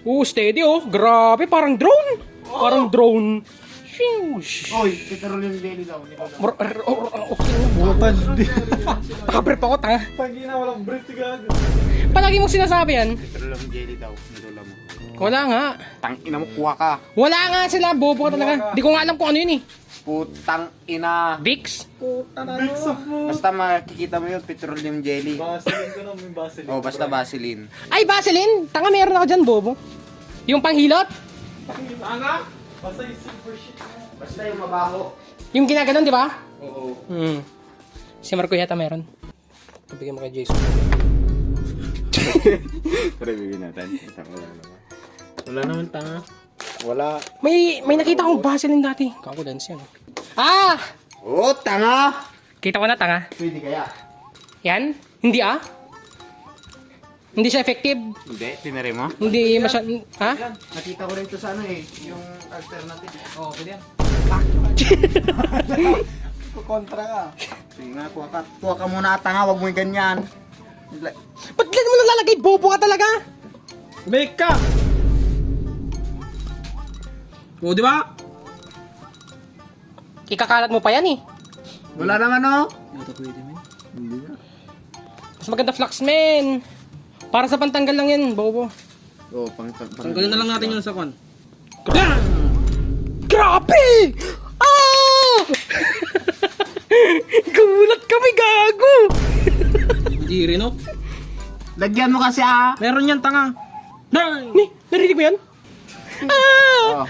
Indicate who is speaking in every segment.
Speaker 1: Steady oh. Grabe, parang drone. Parang drone. Shush.
Speaker 2: Oy, petroleum jelly daw.
Speaker 1: Okay na, butas. Nakabrief ako, tanga.
Speaker 3: Tangina, walang brief si Gago.
Speaker 1: Palagi mong sinasabi yan.
Speaker 2: Petroleum jelly daw. Nilula mo.
Speaker 1: Wala nga.
Speaker 2: Tangina mo, kuha ka.
Speaker 1: Wala nga sila, bobo ka talaga. Di ko nga alam kung ano yun eh.
Speaker 2: Putang ina.
Speaker 1: Vicks?
Speaker 3: Big sa po.
Speaker 2: Basta makikita mo yun, petroleum jelly.
Speaker 3: Vaseline ko na, may Vaseline.
Speaker 2: Oh, basta Vaseline.
Speaker 1: Ay, Vaseline! Tanga, meron ako dyan, bobo. Yung panghilot?
Speaker 3: Tangina? Basta yung silver shit.
Speaker 2: Basta yung mabaho.
Speaker 1: Yung ginaganon, di ba?
Speaker 2: Oo.
Speaker 1: Si Marco yata meron. Bigyan mo kay Jason.
Speaker 2: Pero bibigyan natin.
Speaker 3: Wala naman tanga.
Speaker 2: Wala.
Speaker 1: May nakita akong Vaseline dati. Kako dance yan. Ah!
Speaker 2: Oh, tanga!
Speaker 1: Kita ko na, tanga.
Speaker 2: Pwede kaya?
Speaker 1: Yan? Hindi ah? Hindi siya effective?
Speaker 2: Hindi, tinari mo?
Speaker 1: Hindi ha?
Speaker 2: Nakita ko rin ito sa ano eh, yung alternative.
Speaker 3: Oo, pwede yan.
Speaker 2: Kukontra ka. Sige nga, kuha ka muna tanga, wag mo yung ganyan.
Speaker 1: Ba't ganyan mo nalalagay? Bobo ka talaga?
Speaker 3: Make ka! Oo, di ba?
Speaker 1: Ikakalat mo pa yan eh.
Speaker 2: Wala naman oh.
Speaker 3: Yata pwede, man.
Speaker 2: Hindi na.
Speaker 1: Mas maganda flux, men. Para sa pantanggal lang yan, bobo.
Speaker 2: Oh,
Speaker 3: Tanggalin na lang natin yun sa kwan.
Speaker 1: Grabe! Ah! Gulat kami, gago!
Speaker 3: Hindi rin, no?
Speaker 2: Lagyan mo kasi ah.
Speaker 3: Meron yan, tanga.
Speaker 1: Narinig mo yan? Ah!
Speaker 2: Oh.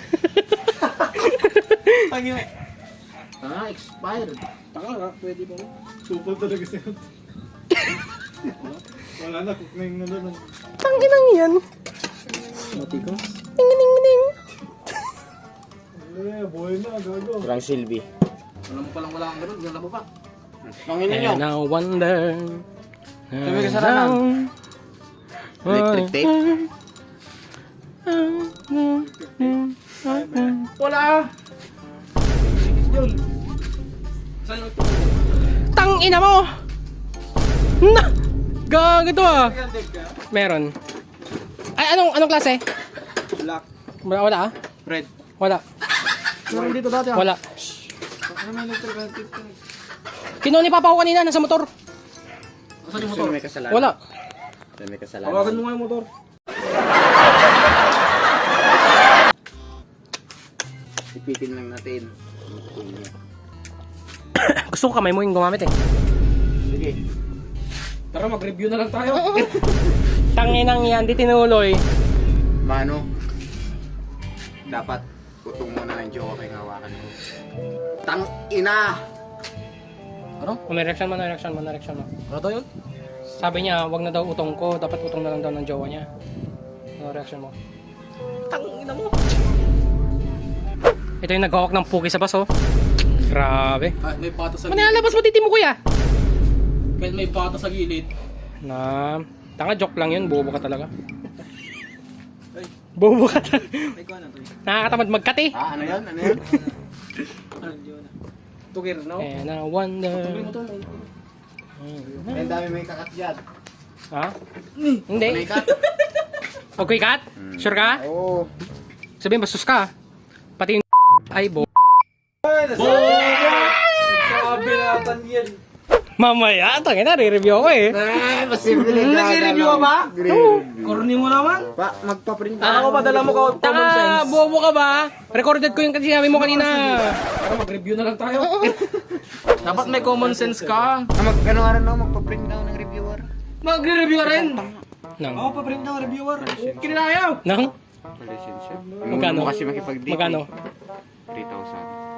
Speaker 3: Tangina.
Speaker 2: Ah, expired.
Speaker 3: Tanga nga, pwede pa rin. Supal talaga siya. Wala na, cook na yung nalunan.
Speaker 1: Tanginang yan.
Speaker 3: Mati ko.
Speaker 1: Ning.
Speaker 3: Eh, buhay na, gago.
Speaker 2: Walang silbi.
Speaker 3: Wala mo palang wala kang ganun, wala mo pa.
Speaker 2: Panginin nyo.
Speaker 1: And I wonder.
Speaker 2: Sabi ka sa ranan. Electric tape?
Speaker 3: Wala! Saan yung ito?
Speaker 1: Tangina mo! Na! Gago to ah. Meron. Ay, anong klase?
Speaker 3: Black.
Speaker 1: Wala ah?
Speaker 3: Red.
Speaker 1: Wala.
Speaker 3: Meron dito dati ah.
Speaker 1: Wala.
Speaker 3: Ano may electrical tape ka?
Speaker 1: Kinuha ni Papa ko kanina, nasa motor.
Speaker 3: Saan yung motor?
Speaker 2: May kasalanan.
Speaker 1: Wala.
Speaker 2: May kasalanan.
Speaker 3: Tawagan mo nga yung motor.
Speaker 2: Ipitin lang natin.
Speaker 1: Gusto ko kamay mo yung gumamit eh.
Speaker 2: Sige.
Speaker 3: Tara, mag-review na lang tayo.
Speaker 1: Tanginang yan, di tinuloy.
Speaker 2: Mano, dapat utong muna ng jowa kay hawakan mo. Tang ina!
Speaker 3: Ano?
Speaker 1: May reaction mo.
Speaker 3: Ano to yun?
Speaker 1: Sabi niya, wag na daw utong ko, dapat utong na lang daw ng jowa niya. Ano reaction mo?
Speaker 3: Tangina mo.
Speaker 1: Ito yung naghawak ng puki sa baso. Grabe.
Speaker 3: Ah, may pata sa
Speaker 1: Manalabas mo titi mo kuya.
Speaker 3: Kahit may pata sa gilid.
Speaker 1: Na, tanga joke lang yun, bobo ka talaga.
Speaker 3: Ay,
Speaker 1: Bobo ka talaga.
Speaker 3: may kuha na to.
Speaker 1: Nakakatamad magkat eh.
Speaker 2: Ah, ano yan? Ano yan?
Speaker 3: Ano yun? Tukir, no?
Speaker 1: And I wonder.
Speaker 3: Tukir mo to.
Speaker 2: Ang dami may kakat dyan.
Speaker 1: Ha?
Speaker 2: May
Speaker 1: Hindi.
Speaker 2: kat?
Speaker 1: Okay, kat? Sure ka?
Speaker 2: Oo.
Speaker 1: Sabihin, bastos ka. Pati yung ay, bo.
Speaker 3: Sabi natin yan.
Speaker 1: Mamaya, tangin na, re-review ako eh.
Speaker 2: Ah, posible na.
Speaker 3: Nag-review ka ba? Corny mo naman.
Speaker 2: Pa, magpa-print
Speaker 3: Ako padala mo ka common
Speaker 1: Tanga,
Speaker 3: sense.
Speaker 1: bobo ka ba? Recorded ko yung kasi sinabi mo kanina.
Speaker 3: Tara, mag-review na lang tayo. Dapat may common sense ka.
Speaker 2: Ano nga rin magpa-print daw ng reviewer.
Speaker 3: Mag-review ka rin.
Speaker 1: Nang?
Speaker 3: Ako pa print ng reviewer. Kinaya.
Speaker 1: Nang?
Speaker 2: Lisensya.
Speaker 1: Magkano?
Speaker 2: Mo kasi makipag-date.
Speaker 1: Magkano?
Speaker 2: 3,000.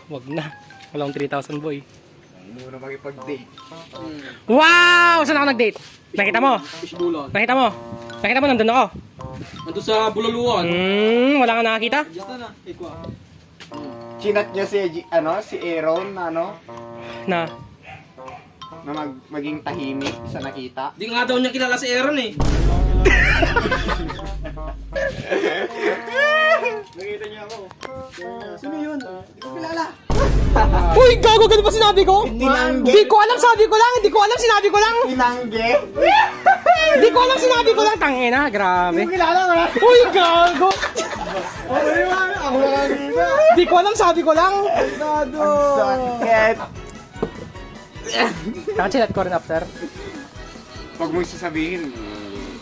Speaker 1: Wag na. Wala akong 3,000 boy.
Speaker 2: Hindi mo na makipag-date.
Speaker 1: Wow! Saan ako nag-date? Nakita mo?
Speaker 3: Fishbulon.
Speaker 1: Nakita mo? Nakita mo, nandun ako.
Speaker 3: Nandun sa Bulaluan.
Speaker 1: Wala kang nakakita?
Speaker 3: Just na. Ikaw.
Speaker 2: Chinat niya si Aaron na
Speaker 1: Na.
Speaker 2: maging tahimik sa nakita.
Speaker 3: Di nga daw niya kilala si Aaron eh. Nakita niya ako. Sino yun? Hindi ko kilala.
Speaker 1: Uy, gago, ganun ba sinabi ko?
Speaker 2: Tinangge.
Speaker 1: Hindi ko alam, sabi ko lang. Hindi ko alam, sinabi ko lang.
Speaker 2: Tinangge?
Speaker 1: Di ko alam, sinabi ko lang, tangina, grabe.
Speaker 2: Kilala mo na.
Speaker 1: Uy, gago!
Speaker 2: Ako na dito.
Speaker 1: Di ko alam, sabi ko lang.
Speaker 2: Sakit.
Speaker 1: Kakachilat ko rin after.
Speaker 2: Huwag mo sasabihin.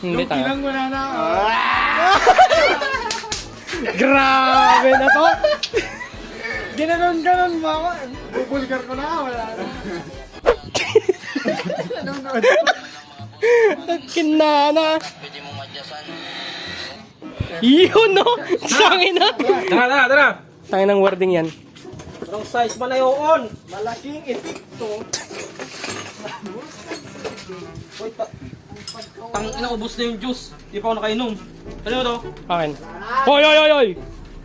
Speaker 1: Hindi tayo.
Speaker 2: mo na na.
Speaker 1: Grabe na to.
Speaker 2: Ginanon mo ako. Bubulgar ko na. Wala na.
Speaker 1: Kinana. Yun, no? Tangina.
Speaker 3: Tara.
Speaker 1: Tangina ng wording yan.
Speaker 3: Anong size ba na yun? Malaking epekto. Ina, ubos na yung juice. Di pa ako nakainom. Ano to?
Speaker 1: Akin. Hoy!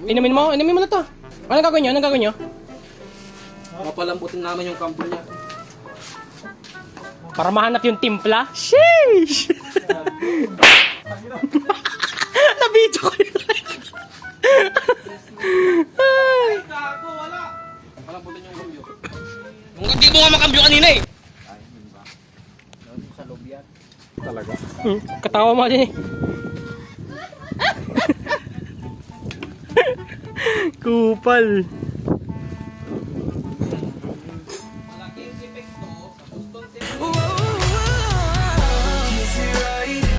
Speaker 1: Inumin mo na to. Anong gagawin nyo?
Speaker 3: Mapalambutin namin yung kampo niya.
Speaker 1: Para mahanap yung timpla. Sheesh! Nabito ko yun. Ay.
Speaker 3: Gago, wala. Palambutin yung kambyo. Kung hindi mo nga makambyo kanina eh. Sa loob yan.
Speaker 2: Talaga.
Speaker 1: Katawa mo din eh. Kupal.
Speaker 3: Malaking epekto sa gustong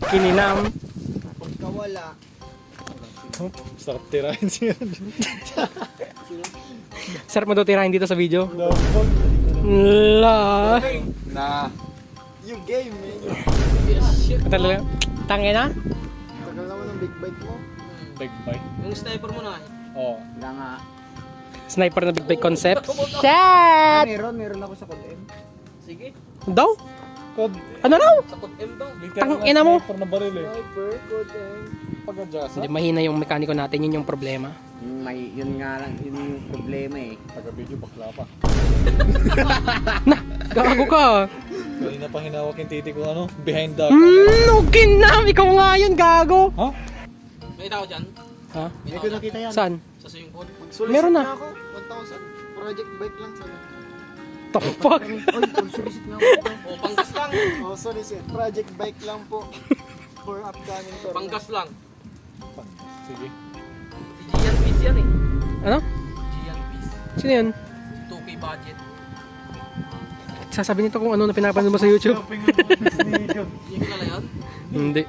Speaker 1: Kininam.
Speaker 2: Kawala.
Speaker 4: Sarap tirahin siya.
Speaker 1: Sarap mo daw tirahin dito sa video. La.
Speaker 2: Na. Yung game eh.
Speaker 1: Talaga. Tangina.
Speaker 2: Tagal naman ng big bite mo.
Speaker 4: Big bite.
Speaker 3: Yung sniper mo na eh.
Speaker 4: Oo.
Speaker 2: Wala nga.
Speaker 1: Sniper na big big concept. Shit!
Speaker 2: Meron ako sa Code M.
Speaker 3: Sige.
Speaker 1: Daw?
Speaker 4: Code.
Speaker 1: Ano raw?
Speaker 3: Sa Code M daw.
Speaker 1: Tangina mo.
Speaker 4: Sniper na baril eh.
Speaker 2: Sniper, Code M.
Speaker 4: Pag-adjust.
Speaker 1: Hindi mahina yung mekaniko natin, yun yung problema.
Speaker 2: Yun nga lang, yun yung problema eh.
Speaker 4: Taga-video bakla pa.
Speaker 1: Gago ka.
Speaker 4: Kanina pa hinawak yung titi ko ano. Behind the...
Speaker 1: Okay na! Ikaw nga yun, gago!
Speaker 4: Ha?
Speaker 3: May tao dyan?
Speaker 1: Ha?
Speaker 2: Hindi ko nakita yan.
Speaker 1: Saan?
Speaker 3: Sa swimming pool?
Speaker 1: Meron na.
Speaker 2: ako, 1,000. Project bike lang sa
Speaker 1: The fuck?
Speaker 2: Oy, solicit nga ako.
Speaker 3: O, panggas lang.
Speaker 2: Oh, solicit. Project bike lang po. For upcoming tour.
Speaker 3: Panggas lang.
Speaker 4: Sige.
Speaker 3: Si Gian Peace yan eh.
Speaker 1: Ano?
Speaker 3: Gian Peace.
Speaker 1: Sino yun?
Speaker 3: 2K budget.
Speaker 1: Sasabi nito kung ano na pinapanood mo sa YouTube.
Speaker 3: Hindi ko kilala yan.
Speaker 1: Hindi.